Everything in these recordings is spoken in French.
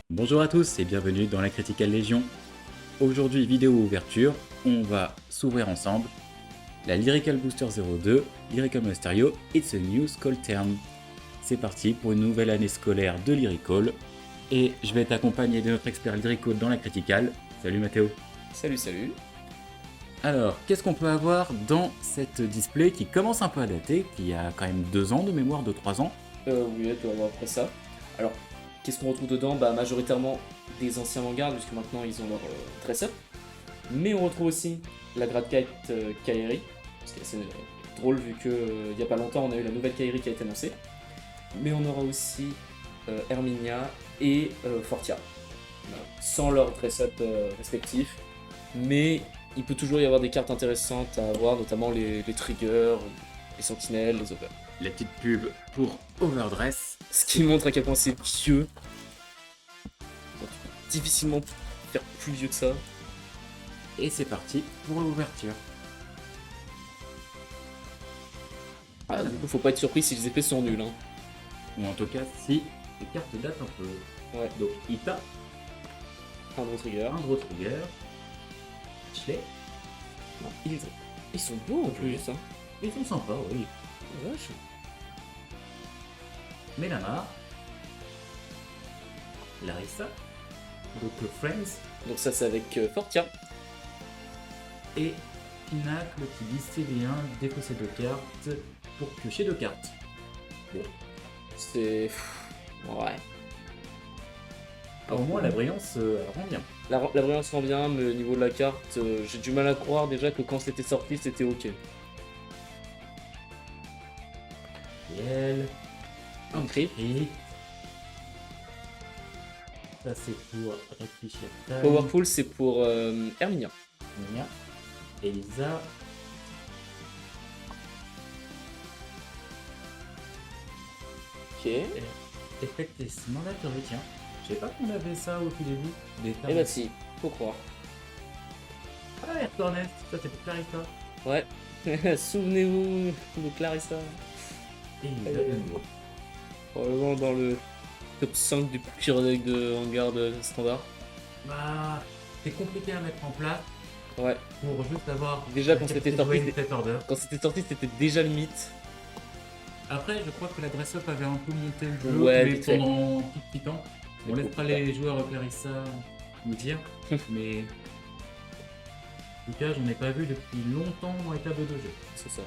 Bonjour à tous et bienvenue dans la Critical Légion. Aujourd'hui, vidéo ouverture, on va s'ouvrir ensemble la Lyrical Booster 02, Lyrical Mysterio, It's a New Skull Term. C'est parti pour une nouvelle année scolaire de Lyrical et je vais être accompagné de notre expert Lyrical dans la Critical. Salut Mathéo. Salut, salut. Alors, qu'est-ce qu'on peut avoir dans cette display qui commence un peu à dater, qui a quand même 2 ans de mémoire, de 3 ans. Oui, tu vas voir après ça. Alors, qu'est-ce qu'on retrouve dedans? Bah, majoritairement des anciens mangas, puisque maintenant ils ont leur dress-up. Mais on retrouve aussi la Grad Kite Kairi, parce que c'est drôle vu que il y a pas longtemps on a eu la nouvelle Kairi qui a été annoncée. Mais on aura aussi Herminia et Fortia, sans leur dress-up respectif. Mais il peut toujours y avoir des cartes intéressantes à avoir, notamment les triggers, les sentinelles, les over. La petite pub pour Overdress. Ce qui montre à quel point c'est vieux. On peut difficilement faire plus vieux que ça. Et c'est parti pour l'ouverture. Ah, du coup, faut pas être surpris si les effets sont nuls. Hein. Ou en tout cas, si les cartes datent un peu. Ouais. Donc, Ita, Un gros trigger. Andro Trigger, Ashley. Non, ils sont beaux en plus. Hein. Ils sont sympas, oui. Oh, vache. Melamar, Larissa, donc Friends, Donc ça c'est avec Fortia. et Pinacle qui dit CV1, défausser 2 cartes pour piocher 2 cartes. Bon. C'est... Ouais. Au moins, la brillance rend bien. La brillance rend bien, mais au niveau de la carte, j'ai du mal à croire déjà que quand c'était sorti, c'était ok. Et elle, Un crit. et ça c'est pour réfléchir. Powerful, c'est pour Herminia. Nia, Elisa, Ok. Effectis Mandatory, tiens. Je sais pas qu'on avait ça au tout début. Des Eh bah si, faut croire. Ah, Airtornest, ça c'est pour Clarissa. Ouais. Souvenez-vous de Clarissa. Et Elisa de nouveau. Probablement dans le top 5 du pire deck de hangar de standard. Bah, c'est compliqué à mettre en place Ouais. pour juste avoir. Déjà, quand c'était sorti, cette order. Quand c'était sorti, c'était déjà limite. Après, je crois que la dress-up avait un peu monté le jeu, Ouais, mais vite fait. pendant tout petit temps. On Mais laissera bon. les joueurs Clarissa nous dire, mais. En tout cas, j'en ai pas vu depuis longtemps dans les tables de jeu. C'est ça.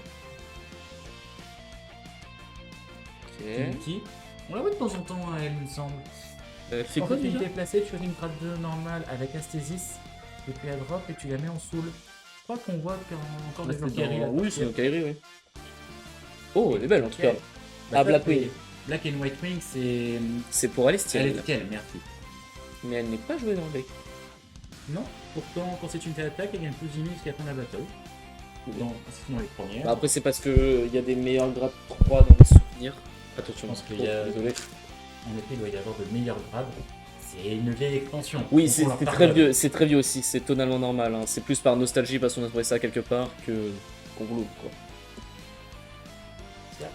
Ok. Tinky, on la voit de temps en temps, elle, il me semble. Elle fait En quoi fait, déjà? tu t'es placé, tu fais une grade 2 normale avec Asthésis, et puis elle drop et tu la mets en soul. Je crois qu'on voit qu'il y a encore des Valkyries là. Oui, c'est une Kairi, oui. Oh, elle est belle en tout cas. Bah, Ah, Blackwing. Black and White Wing, c'est. C'est pour Alestiel. Alestiel, merci. Mais elle n'est pas jouée dans le deck. Non, pourtant, quand c'est une telle attaque, elle gagne plus de 1000 jusqu'à la fin de la battle. Sinon, les premières. Bah, après, c'est parce que il y a des meilleurs grades 3 dans les souvenirs. Attention, Je pense qu'il y a. désolé. En effet, il doit y avoir de meilleurs grades. C'est une vieille extension. Oui, Donc, on leur c'est très pardonne. vieux. C'est très vieux aussi. C'est totalement normal. Hein. C'est plus par nostalgie parce qu'on a trouvé ça quelque part que qu'on voulait quoi. Tiens.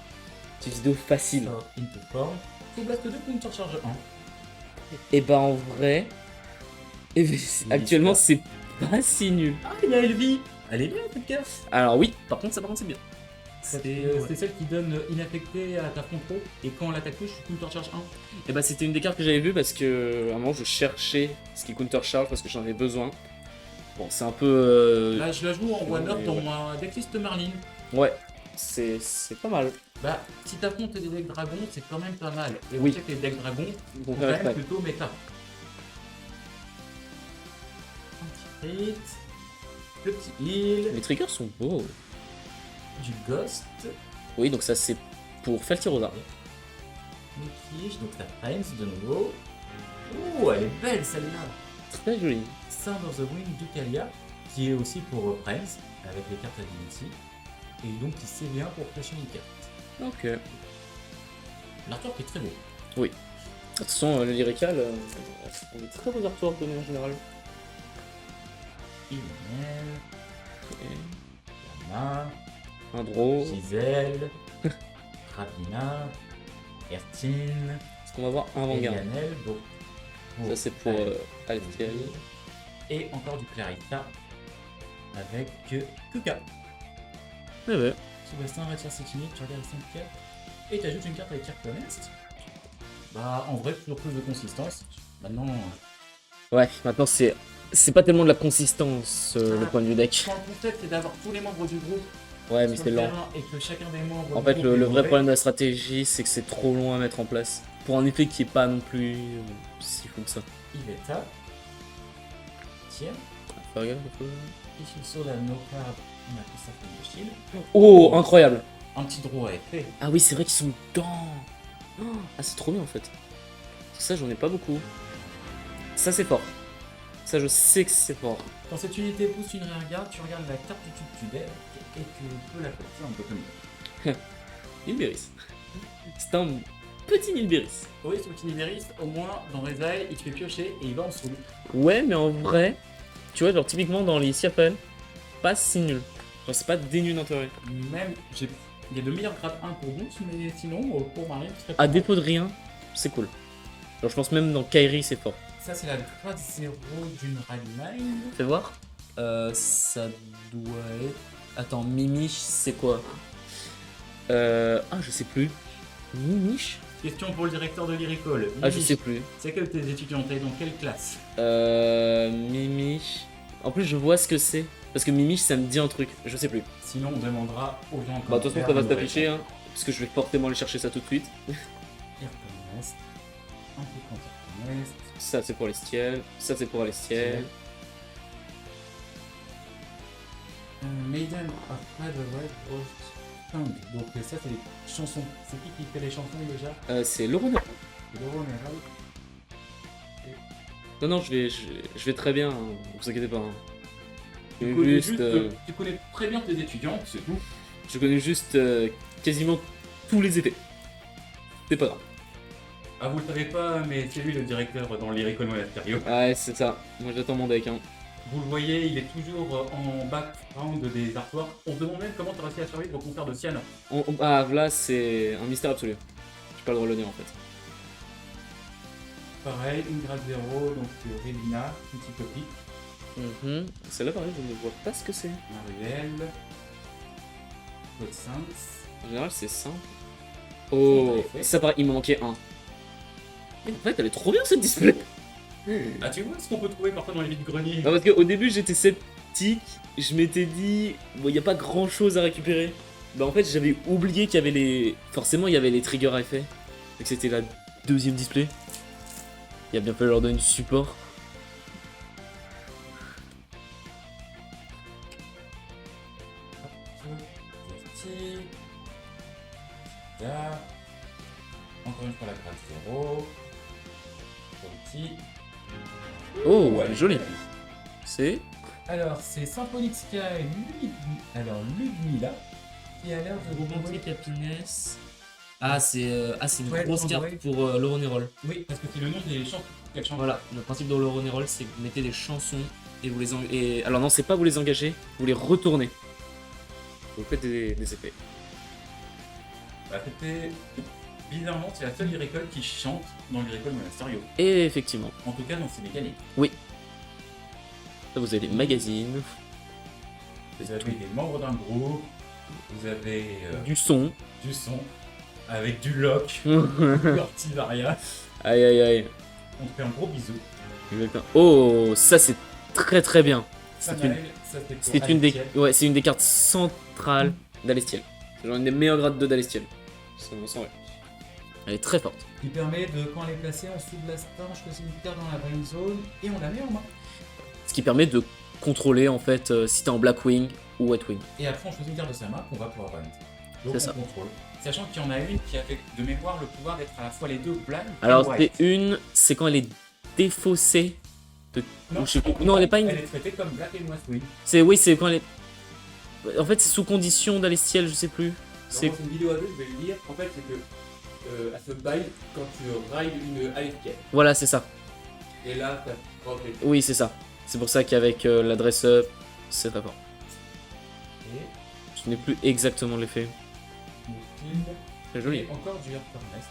Petite vidéo facile. Sort into form. Sous Blast 2, Counter Charge 1. Et bah en vrai, actuellement c'est pas si nul. Ah, il y a Elvie. Elle est bien, cette carte. Alors oui, par contre c'est bien. C'est celle qui donne inaffecté à ta front pro. Et quand l'attaque touche, tu Counter Charge 1. Et bah c'était une des cartes que j'avais vues parce que à un moment je cherchais ce qui counter charge parce que j'en avais besoin. Bon c'est un peu... Là, je la joue en one-up ouais. dans ma decklist Marlin. Ouais, c'est pas mal. Bah, si t'affrontes des decks dragons, c'est quand même pas mal. Et Oui. on sait que les decks dragons Bon, sont quand même ouais. plutôt méta. Un petit crit, le petit heal, Les triggers sont beaux. du ghost, Oui donc ça c'est pour Feltirosa. une quiche, donc ta Friends de nouveau. Oh, elle est belle celle-là. Très joli. Sound of the Wind d'Ucalia, qui est aussi pour Friends, avec les cartes Divinity. Et donc qui sait bien pour flasher une carte. Ok. L'artwork est très beau. Oui. De toute façon le lyrical, on est très beaux artworks de manière générale. Imanel, Ok. Yama, Un draw. Giselle, Ravina, Ertine, Est-ce qu'on va voir un vanguard? Elianel, bon. Ça c'est pour Alestiel. Et encore du Clarita avec Kuka. Ouais, ouais. Sébastien retire cette unité, tu regardes les 5 cartes et tu ajoutes une carte avec Cartonest. Bah en vrai toujours plus de consistance. Maintenant, Ouais, maintenant c'est pas tellement de la consistance le point de vue deck. quand le concept c'est d'avoir tous les membres du groupe Ouais, mais sur c'est le lent. terrain et que chacun des membres En du fait, groupe le est vrai mauvais. problème de la stratégie, c'est que c'est trop long à mettre en place. Pour un effet qui est pas non plus si fou que ça. Iveta. Tiens. Fais gaffe, un peu. Ici sur la no card, on a fait ça comme le shield. Oh, incroyable. Un petit draw à effet. Ah oui, c'est vrai qu'ils sont dedans. Oh, ah, c'est trop bien en fait. Ça, j'en ai pas beaucoup. Ça, c'est fort. Ça, je sais que c'est fort. Quand cette unité pousse une regarde, tu regardes la carte du tube tu deck et tu peux la placer en bottom. Nilberis. C'est un petit Nilberis. Oui, ce petit Niveris, au moins dans Rezaï, il te fait piocher et il va en solo. Ouais, mais en vrai, tu vois, genre typiquement dans les Siapel, pas si nul. Genre, c'est pas des nuls d'intérêt. Même, il y a de meilleurs grade 1 pour Boots, mais sinon, pour Marine, ce serait À pas mal. défaut de rien, c'est cool. Genre, je pense même dans Kairi, c'est fort. Ça, c'est la 3-0 d'une Rallyline. Fais voir. Ça doit être. Attends, Mimish, c'est quoi Ah, je sais plus. Mimish. Question pour le directeur de l'Iricole. Ah, je sais plus. C'est quel tes étudiants? T'es dans quelle classe? Mimish. En plus, je vois ce que c'est. Parce que Mimish, ça me dit un truc. Je sais plus. Sinon, on demandera aux gens. Bah, de toute façon, ça va s'afficher, hein. Parce que je vais forcément aller chercher ça tout de suite. Aircon un peu contre Aircon West. Ça, c'est pour Alestiel. Ça, c'est pour Alestiel. Maiden of Red Red Rose Tongue. Donc, ça, c'est les chansons. C'est qui fait les chansons déjà? C'est Lorona. Laurent Merel. Non, non, je vais très bien. Hein. Vous inquiétez pas. Hein. Tu Je connais juste, juste, tu connais très bien tes étudiants, c'est tout. je connais juste quasiment tous les effets. C'est pas grave. Ah, vous le savez pas, mais c'est lui le directeur dans l'Iricole Monasterio. Ouais, c'est ça. Moi, j'attends mon deck. Hein. Vous le voyez, il est toujours en background des artworks. On se demande même comment tu as réussi à survivre au concert de Siana. Ah, là, c'est un mystère absolu. J'ai pas le droit de le dire en fait. Pareil, une grade 0, donc Rélina, petit copie, Celle-là, pareil, je ne vois pas ce que c'est. Marielle, Godsense. En général, c'est simple. Oh, Effet. ça paraît, il me manquait un. Mais en fait, elle est trop bien cette display. Ah, tu vois ce qu'on peut trouver parfois dans les vides-greniers? Non, parce qu'au début, j'étais sceptique. Je m'étais dit, bon, il n'y a pas grand chose à récupérer. Bah, en fait, j'avais oublié qu'il y avait les. Forcément, il y avait les triggers à effet. Et que c'était la deuxième display. Il a bien fallu leur donner du support. Petit. Là. Encore une fois la grade 0. Petit. Oh, Ouais, elle est jolie. C'est. Alors, c'est Symphonic Sky Ludmilla qui a l'air de Romantic Happiness. Ah, c'est une Ouais, grosse on carte dirait. pour l'Euronérol. Oui, parce que c'est le nom des chansons qu'elle chante. Voilà, le principe de l'Euronérol, c'est que vous mettez des chansons et vous les engagez. Alors, non, c'est pas vous les engagez, vous les retournez. Vous faites des effets. Bah, c'était. Bizarrement, c'est la seule Iricole qui chante dans l'Iricole Monasterio. Et effectivement, En tout cas, dans ses mécaniques. là, vous avez les magazines, Vous avez des membres d'un groupe, vous avez du son. du son, avec du lock, Aïe, du artilleria. aïe, aïe. On te fait un gros bisou. Exactement. Oh, ça, c'est très très bien. C'est Sanael, une- ça c'est pour C'est une des, Alestiel. ouais, c'est une des cartes centrales d'Alestiel. C'est genre une des meilleures grades 2 d'Alestiel. Sans vrai. Elle est très forte. Qui permet de, quand elle est placée en sous blast, on choisit une carte dans la brain zone et on la met en main. Ce qui permet de contrôler en fait si t'es en Blackwing ou Whitewing. Et après, on choisit une carte de sa main qu'on va pouvoir brain. Donc C'est on ça. contrôle. Sachant qu'il y en a une qui a fait de mémoire le pouvoir d'être à la fois les deux black Alors et white. c'est quand elle est défaussée. Non, ou je sais plus. Non, elle est pas une. Elle est traitée comme black and white, oui. C'est quand elle est. En fait, c'est sous condition d'Alestiel, je sais plus. C'est une vidéo à deux, je vais lui dire. En fait, c'est que elle se baille quand tu rides une AFK. Voilà, c'est ça. Et là, t'as pas fait. Oui, c'est ça. C'est pour ça qu'avec l'adresse up, c'est très fort. Et Je n'ai plus exactement l'effet. Moutine. C'est joli. Et encore du Hearthstone Nest.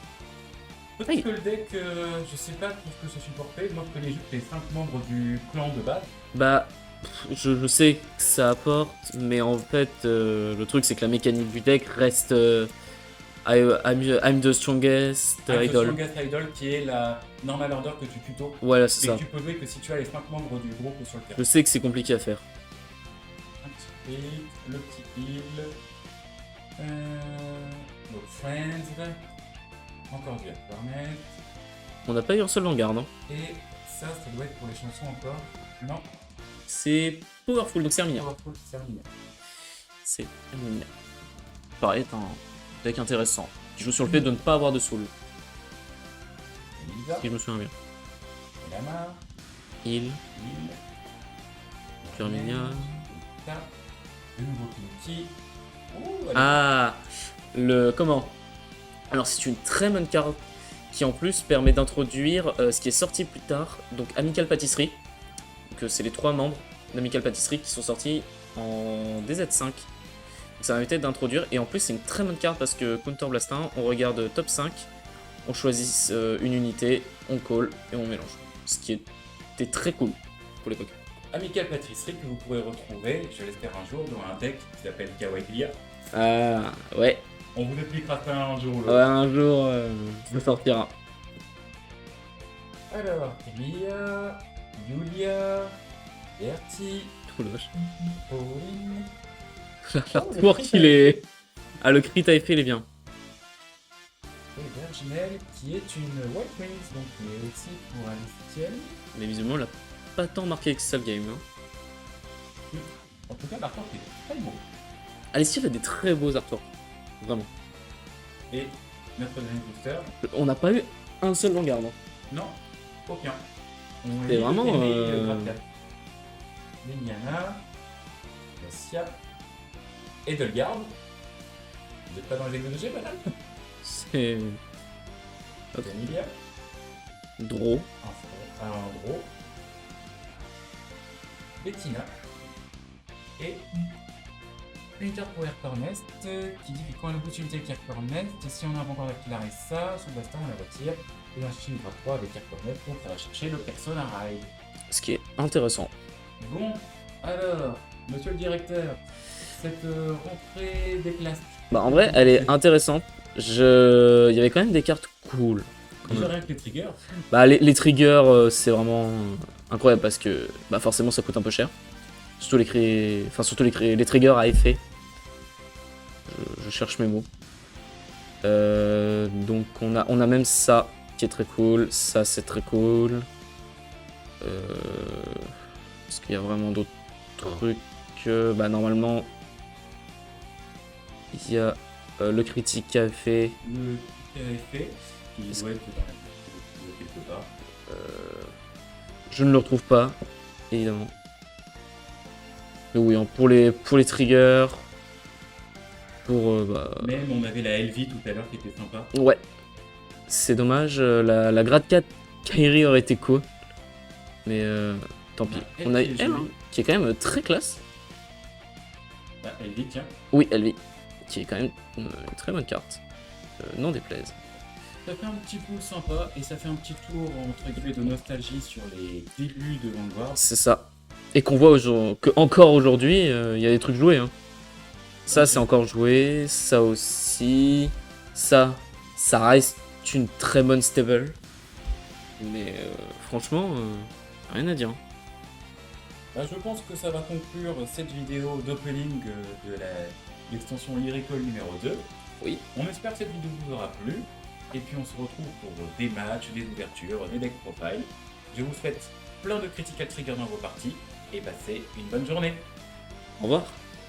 Peut-être que le deck, je sais pas tout ce que ça supportait. Moi, je connais juste les 5 membres du clan de base. Bah, je sais que ça apporte, mais en fait, le truc c'est que la mécanique du deck reste I'm the strongest Un idol. Strongest Idol qui est la normal order que tu tutos. Voilà, c'est Et ça. que tu peux jouer que si tu as les 5 membres du groupe sur le terrain. Je sais que c'est compliqué à faire. Un petit hit, le petit heal. No friends. Encore du Afternet. On n'a pas eu un seul Vanguard, non? Et ça doit être pour les chansons encore. Non, C'est Powerful, donc c'est un milliard. Powerful, c'est terminé. C'est pareil, est un deck intéressant. Qui joue sur le fait de ne pas avoir de soul, Elisa, si je me souviens bien. Lama, Heal, Il, Furminia. Ça, de nouveau Pinky. Oh, Ah, comment? Alors c'est une très bonne carte qui en plus permet d'introduire ce qui est sorti plus tard, donc Amical Pâtisserie. Donc c'est les 3 membres d'Amical Pâtisserie qui sont sortis en DZ5. Donc, ça m'a permis d'introduire, et en plus c'est une très bonne carte parce que Counter Blast 1, on regarde top 5, on choisit une unité, on call et on mélange. Ce qui était très cool pour l'époque. Amical Pâtisserie que vous pourrez retrouver, je l'espère un jour, dans un deck qui s'appelle Kawaii. Ah ouais, On vous expliquera ça un jour ou ouais l'autre. un jour ça sortira. Alors, Emilia, Yulia, Bertie, Oh la vache. Pauline. L'artwork il est... Ah le crit à effet il est bien. Et Virginelle qui est une White Wings, donc qui est aussi pour Alistiel. Mais visiblement, il a pas tant marqué que ça le game. Hein. En tout cas, l'artwork est très beau. Alicia a des très beaux artworks. Vraiment. Et notre dernier booster, On n'a pas eu un seul Vanguard. Hein. non, aucun. C'est vraiment, Liliana, Garcia, Edelgard. Vous n'êtes pas dans les exogés, madame? C'est... Emilia, Draw. un gros. Bettina. Et une carte pour Aircornest qui dit que quand on booste une unité avec Aircornest, si on a encore d'activer ça, sous Basta on la retire. Et on cherche une grade 3 avec Aircornest, donc ça va chercher le Persona Ride. Ce qui est intéressant. Bon, alors, monsieur le directeur, cette rentrée des classes. Bah en vrai, elle est intéressante. Il y avait quand même des cartes cool. Déjà rien que les triggers. Bah les triggers, c'est vraiment incroyable parce que bah, forcément ça coûte un peu cher. Surtout les triggers à effet. Je cherche mes mots. Donc on a même ça qui est très cool. Ça c'est très cool. Est-ce qu'il y a vraiment d'autres trucs? Bah normalement il y a le critique à effet. Le effet qui doit être dans quelque part. Je ne le retrouve pas, évidemment. Mais oui, hein, pour les triggers, bah... Même on avait la LV tout à l'heure qui était sympa. Ouais. C'est dommage, la grade 4 Kairi aurait été cool. Mais tant pis. Elle On a qui est elle, jolie. hein, qui est quand même très classe. Bah, LV, tiens. Oui, Elvi. Qui est quand même une très bonne carte. Non déplaise. Ça fait un petit coup sympa et ça fait un petit tour entre guillemets de nostalgie sur les débuts de Vanguard. C'est ça. Et qu'on voit encore aujourd'hui, il y a des trucs joués. Hein. Ça, c'est encore joué. Ça aussi. Ça reste une très bonne stable. Mais franchement, rien à dire. Hein. Bah, je pense que ça va conclure cette vidéo d'opening de l'extension Lyrical numéro 2. Oui. On espère que cette vidéo vous aura plu. Et puis on se retrouve pour des matchs, des ouvertures, des deck profiles. Je vous souhaite plein de critical triggers dans vos parties et passez une bonne journée. Au revoir.